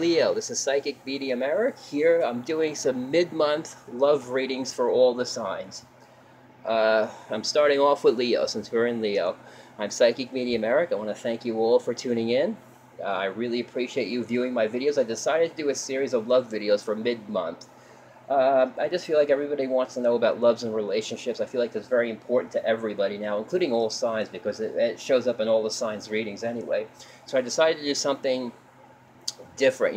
Leo. This is Psychic Medium Eric. Here I'm doing some mid-month love readings for all the signs. I'm starting off with Leo since we're in Leo. I'm Psychic Medium Eric. I want to thank you all for tuning in. I really appreciate you viewing my videos. I decided to do a series of love videos for mid-month. I just feel like everybody wants to know about loves and relationships. I feel like that's very important to everybody now, including all signs, because it shows up in all the signs readings anyway. So I decided to do something different,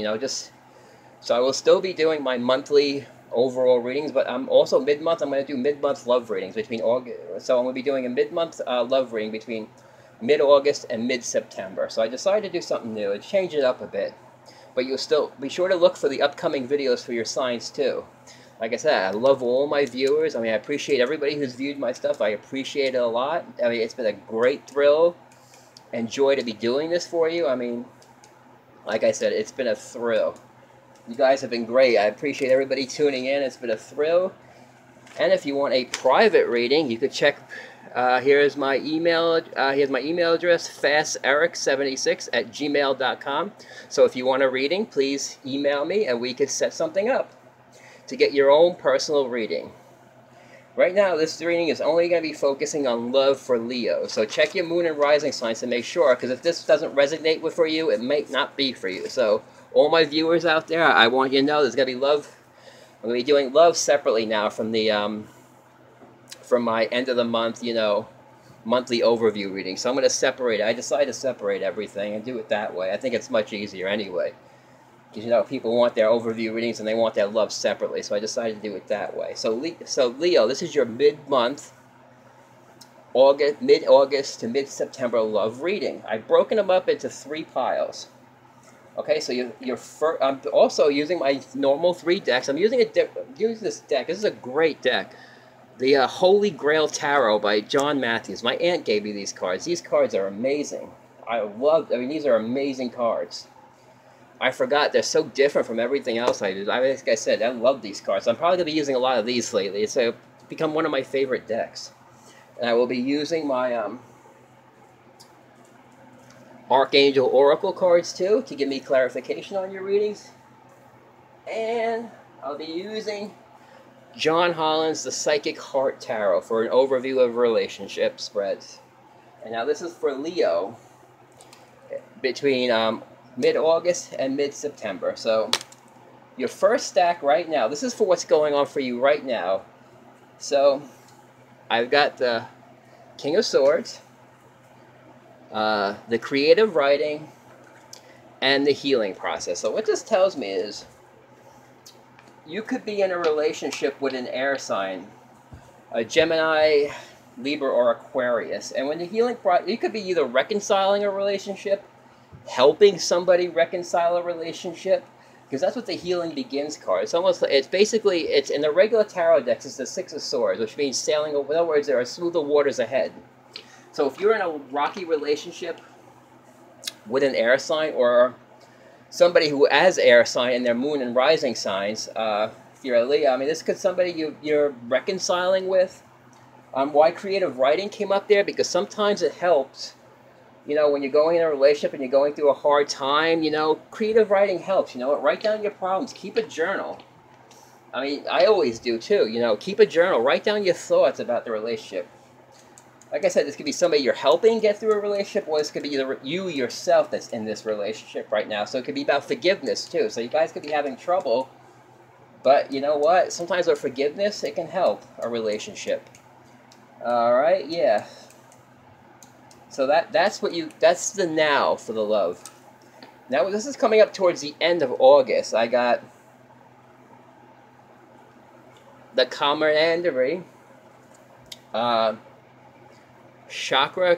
so I will still be doing my monthly overall readings, but I'm also mid-month. I'm going to do mid-month love readings between August. So I'm going to be doing a mid-month love reading between mid-August and mid-September. So I decided to do something new and change it up a bit. But you'll still be sure to look for the upcoming videos for your signs too. Like I said, I love all my viewers. I appreciate everybody who's viewed my stuff. I appreciate it a lot. It's been a great thrill and joy to be doing this for you. Like I said, it's been a thrill. You guys have been great. I appreciate everybody tuning in. It's been a thrill. And if you want a private reading, you could check. Here's my email address, fasseric76@gmail.com. So if you want a reading, please email me and we could set something up to get your own personal reading. Right now, this reading is only going to be focusing on love for Leo. So check your moon and rising signs to make sure, because if this doesn't resonate for you, it may not be for you. So all my viewers out there, I want you to know there's going to be love. I'm going to be doing love separately now from the from my end of the month, monthly overview reading. So I'm going to separate it. I decided to separate everything and do it that way. I think it's much easier anyway. Because, people want their overview readings and they want their love separately. So I decided to do it that way. So Leo, this is your mid-month, mid-August to mid-September love reading. I've broken them up into 3 piles. Okay, so I'm also using my normal 3 decks. I'm using this deck. This is a great deck. The Holy Grail Tarot by John Matthews. My aunt gave me these cards. These cards are amazing. These are amazing cards. I forgot, they're so different from everything else I do. Like I said, I love these cards. I'm probably going to be using a lot of these lately. It's become one of my favorite decks. And I will be using my Archangel Oracle cards too to give me clarification on your readings. And I'll be using John Holland's The Psychic Heart Tarot for an overview of relationship spreads. And now this is for Leo between mid-August and mid-September. So your first stack right now, this is for what's going on for you right now. So I've got the King of Swords, the creative writing, and the healing process. So what this tells me is you could be in a relationship with an air sign, a Gemini, Libra, or Aquarius. And when the healing process, you could be either reconciling a relationship, helping somebody reconcile a relationship, because that's what the Healing Begins card. It's in the regular tarot decks, it's the 6 of Swords, which means sailing over. In other words, there are smoother waters ahead. So if you're in a rocky relationship with an air sign, or somebody who has air sign in their moon and rising signs, if you're a Leo, this could somebody you're reconciling with. Why creative writing came up there, because sometimes it helps. When you're going in a relationship and you're going through a hard time, creative writing helps. Write down your problems. Keep a journal. I always do too. Keep a journal. Write down your thoughts about the relationship. Like I said, this could be somebody you're helping get through a relationship, or this could be you yourself that's in this relationship right now. So it could be about forgiveness too. So you guys could be having trouble, but you know what? Sometimes with forgiveness, it can help a relationship. All right, yeah. So that's the now for the love. Now this is coming up towards the end of August. I got the Camaraderie, chakra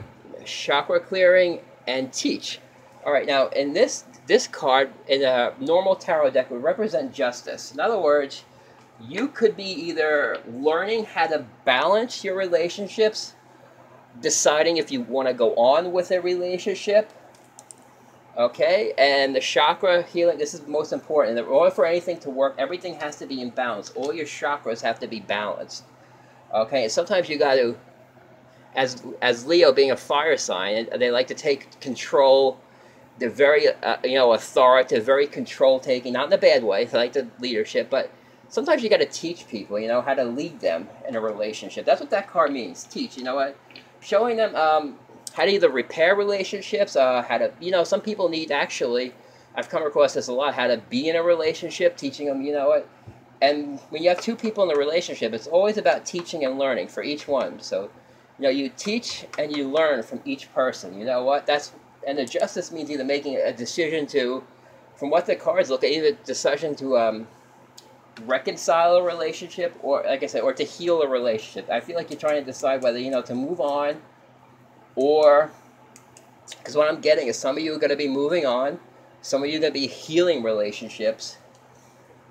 clearing, and teach. All right, now in this card in a normal tarot deck would represent justice. In other words, you could be either learning how to balance your relationships, deciding if you want to go on with a relationship, okay? And the chakra healing, this is most important. In order for anything to work, everything has to be in balance. All your chakras have to be balanced, okay? And sometimes you got to, as Leo being a fire sign, they like to take control, They're very, authoritative, very control-taking, not in a bad way, like the leadership, but sometimes you got to teach people, how to lead them in a relationship. That's what that card means, teach, you know what? Showing them how to either repair relationships, how to, some people need actually, I've come across this a lot, how to be in a relationship, teaching them, and when you have two people in a relationship, it's always about teaching and learning for each one. So, you teach and you learn from each person. You know what? And the justice means either making a decision to, from what the cards look at, either decision to reconcile a relationship, or, like I said, or to heal a relationship. I feel like you're trying to decide whether, to move on, or, because what I'm getting is some of you are going to be moving on, some of you are going to be healing relationships,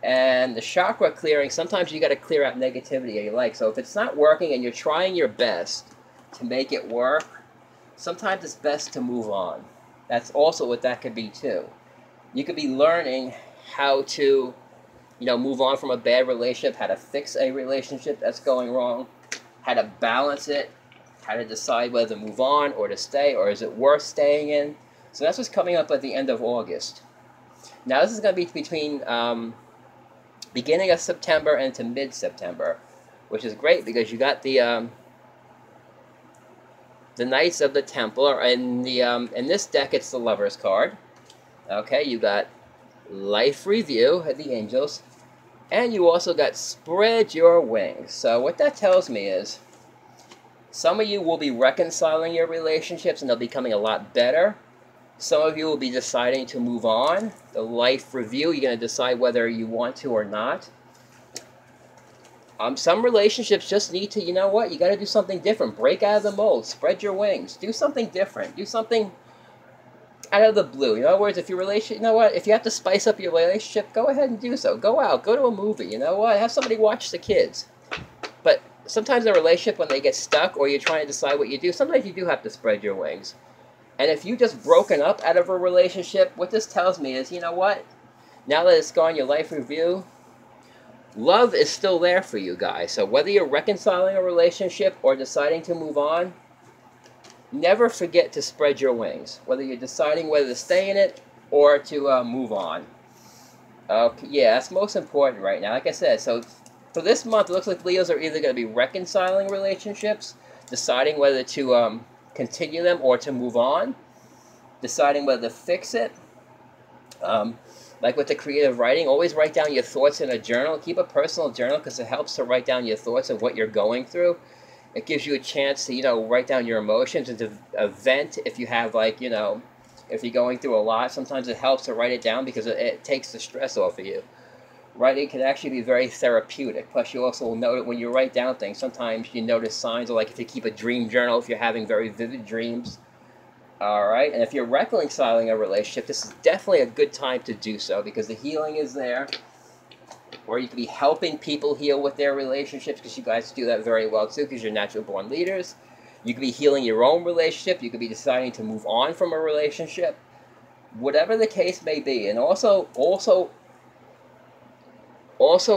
and the chakra clearing, sometimes you got to clear out negativity that you like. So if it's not working and you're trying your best to make it work, sometimes it's best to move on. That's also what that could be too. You could be learning how to, move on from a bad relationship, how to fix a relationship that's going wrong, how to balance it, how to decide whether to move on or to stay, or is it worth staying in. So that's what's coming up at the end of August. Now this is going to be between beginning of September and to mid-September, which is great because you got the Knights of the Temple, and in this deck it's the Lovers card. Okay, you got Life Review at the Angels, and you also got Spread Your Wings. So what that tells me is some of you will be reconciling your relationships and they'll be becoming a lot better. Some of you will be deciding to move on. The Life Review, you're going to decide whether you want to or not. Some relationships just need to, you know what, you got to do something different. Break out of the mold. Spread your wings. Do something different. Do something out of the blue. In other words, if your relationship, if you have to spice up your relationship, go ahead and do so. Go out. Go to a movie. You know what? Have somebody watch the kids. But sometimes in a relationship, when they get stuck or you're trying to decide what you do, sometimes you do have to spread your wings. And if you just broken up out of a relationship, what this tells me is, you know what? Now that it's gone, your Life Review, love is still there for you guys. So whether you're reconciling a relationship or deciding to move on, never forget to spread your wings. Whether you're deciding whether to stay in it or to move on. Okay, yeah, that's most important right now. Like I said, so for this month, it looks like Leos are either going to be reconciling relationships, deciding whether to continue them or to move on, deciding whether to fix it. Like with the creative writing, always write down your thoughts in a journal. Keep a personal journal because it helps to write down your thoughts of what you're going through. It gives you a chance to, write down your emotions and to vent if you have, like, if you're going through a lot. Sometimes it helps to write it down because it takes the stress off of you. Writing can actually be very therapeutic. Plus, you also will note when you write down things, sometimes you notice signs, like if you keep a dream journal, if you're having very vivid dreams. Alright, and if you're reconciling a relationship, this is definitely a good time to do so because the healing is there. Or you could be helping people heal with their relationships because you guys do that very well too because you're natural born leaders. You could be healing your own relationship. You could be deciding to move on from a relationship. Whatever the case may be. And also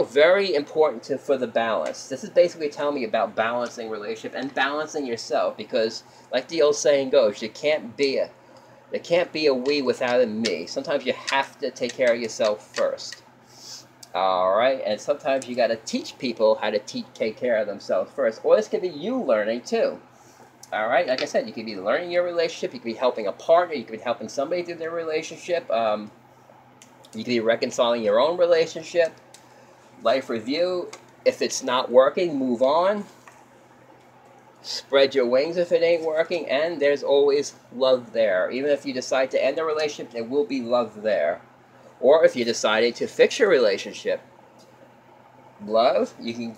very important for the balance. This is basically telling me about balancing relationship and balancing yourself because, like the old saying goes, there can't be a we without a me. Sometimes you have to take care of yourself first. Alright, and sometimes you got to teach people how to take care of themselves first. Or this could be you learning too. Alright, like I said, you could be learning your relationship, you could be helping a partner, you could be helping somebody through their relationship, you could be reconciling your own relationship. Life Review, if it's not working, move on. Spread your wings if it ain't working, and there's always love there. Even if you decide to end a relationship, there will be love there. Or if you decided to fix your relationship, love, you can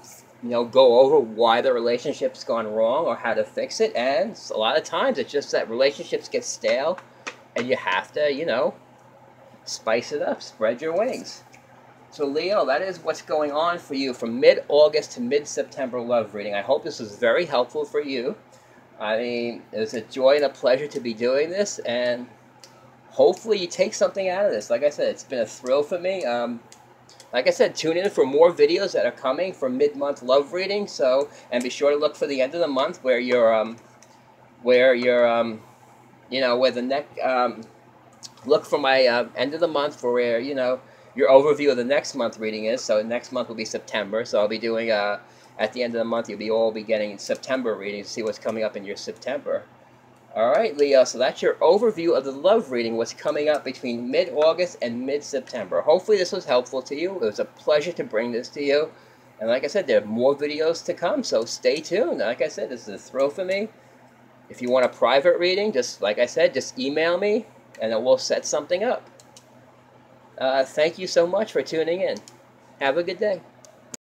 go over why the relationship's gone wrong or how to fix it. And a lot of times it's just that relationships get stale and you have to, spice it up, spread your wings. So Leo, that is what's going on for you from mid-August to mid-September love reading. I hope this was very helpful for you. I mean, it was a joy and a pleasure to be doing this, and hopefully you take something out of this. Like I said, it's been a thrill for me. Like I said, tune in for more videos that are coming for mid-month love reading. So, and be sure to look for the end of the month where the next look for my end of the month for where, you know, your overview of the next month reading is. So next month will be September. So I'll be doing, at the end of the month, you'll all be getting September readings to see what's coming up in your September. All right, Leo, so that's your overview of the love reading, what's coming up between mid-August and mid-September. Hopefully this was helpful to you. It was a pleasure to bring this to you. And like I said, there are more videos to come, so stay tuned. Like I said, this is a thrill for me. If you want a private reading, just like I said, just email me, and then we'll set something up. Thank you so much for tuning in. Have a good day.